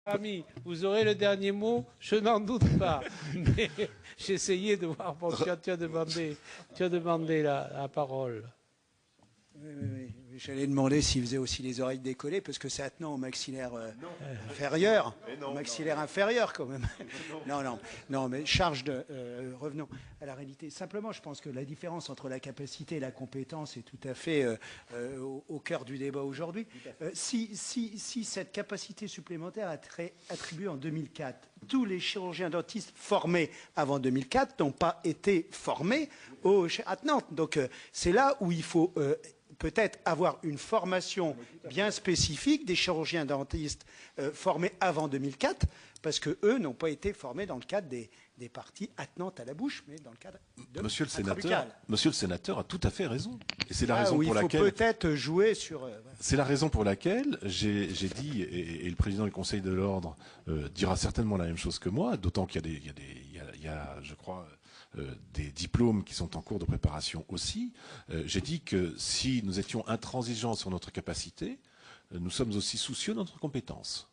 Ami, vous aurez le dernier mot, je n'en doute pas. Mais j'ai essayé de voir. Bon, tu as demandé la parole. Oui. J'allais demander s'il faisait aussi les oreilles décollées, parce que c'est attenant au maxillaire inférieur. Au maxillaire inférieur, quand même. Non, mais charge de... revenons à la réalité. Simplement, je pense que la différence entre la capacité et la compétence est tout à fait au cœur du débat aujourd'hui. Si cette capacité supplémentaire a été attribuée en 2004, tous les chirurgiens dentistes formés avant 2004 n'ont pas été formés à Nantes. Donc, c'est là où il faut... peut-être avoir une formation bien spécifique des chirurgiens dentistes formés avant 2004, parce qu'eux n'ont pas été formés dans le cadre des parties attenantes à la bouche, mais dans le cadre de Monsieur le sénateur a tout à fait raison. Et c'est la raison où pour il laquelle... faut peut-être jouer sur... C'est la raison pour laquelle j'ai dit, et le président du Conseil de l'Ordre dira certainement la même chose que moi, d'autant qu'il y a, je crois... des diplômes qui sont en cours de préparation aussi. J'ai dit que si nous étions intransigeants sur notre capacité, nous sommes aussi soucieux de notre compétence.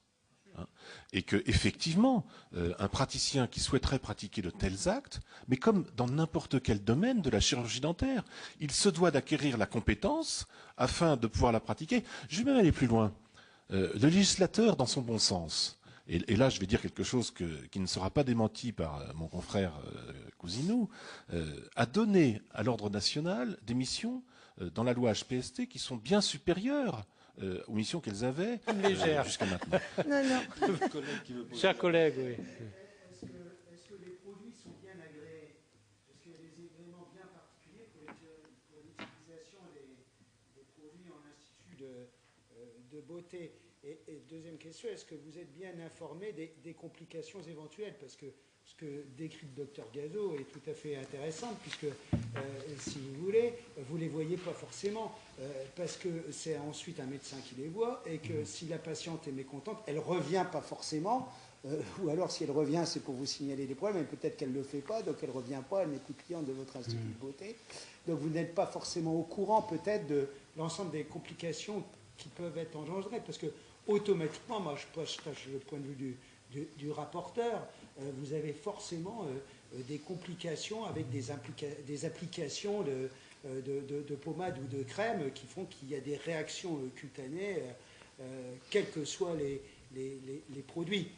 Et que effectivement, un praticien qui souhaiterait pratiquer de tels actes, mais comme dans n'importe quel domaine de la chirurgie dentaire, il se doit d'acquérir la compétence afin de pouvoir la pratiquer. Je vais même aller plus loin. Le législateur, dans son bon sens, et là, je vais dire quelque chose qui ne sera pas démenti par mon confrère Cousineau, a donné à l'ordre national des missions dans la loi HPST qui sont bien supérieures aux missions qu'elles avaient jusqu'à maintenant. Non. Chers collègues, oui. Est-ce que les produits sont bien agréés? Est-ce qu'il y a des éléments bien particuliers pour l'utilisation des produits en institut de beauté? Et deuxième question, est-ce que vous êtes bien informé des complications éventuelles? Parce que ce que décrit le docteur Gazo est tout à fait intéressant, puisque, si vous voulez, vous ne les voyez pas forcément, parce que c'est ensuite un médecin qui les voit, et que si la patiente est mécontente, elle ne revient pas forcément, ou alors si elle revient, c'est pour vous signaler des problèmes, mais peut-être qu'elle ne le fait pas, donc elle ne revient pas, elle n'est plus cliente de votre institut de beauté. Donc vous n'êtes pas forcément au courant peut-être de l'ensemble des complications qui peuvent être engendrées, parce que automatiquement, moi je partage le point de vue du rapporteur, vous avez forcément des complications avec des applications de pommade ou de crème qui font qu'il y a des réactions cutanées, quels que soient les produits.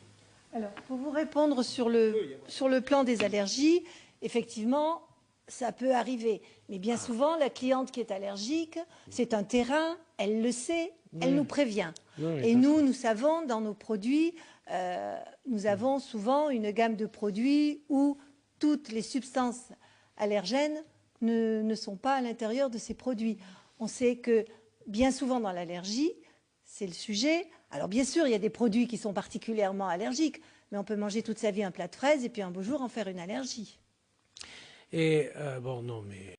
Alors, pour vous répondre sur le plan des allergies, effectivement, ça peut arriver. Mais bien souvent, la cliente qui est allergique, c'est un terrain, elle le sait, elle nous prévient. Et nous savons, dans nos produits, nous avons souvent une gamme de produits où toutes les substances allergènes ne sont pas à l'intérieur de ces produits. On sait que bien souvent dans l'allergie, c'est le sujet. Alors bien sûr, il y a des produits qui sont particulièrement allergiques, mais on peut manger toute sa vie un plat de fraises et puis un beau jour en faire une allergie. Et bon, non, mais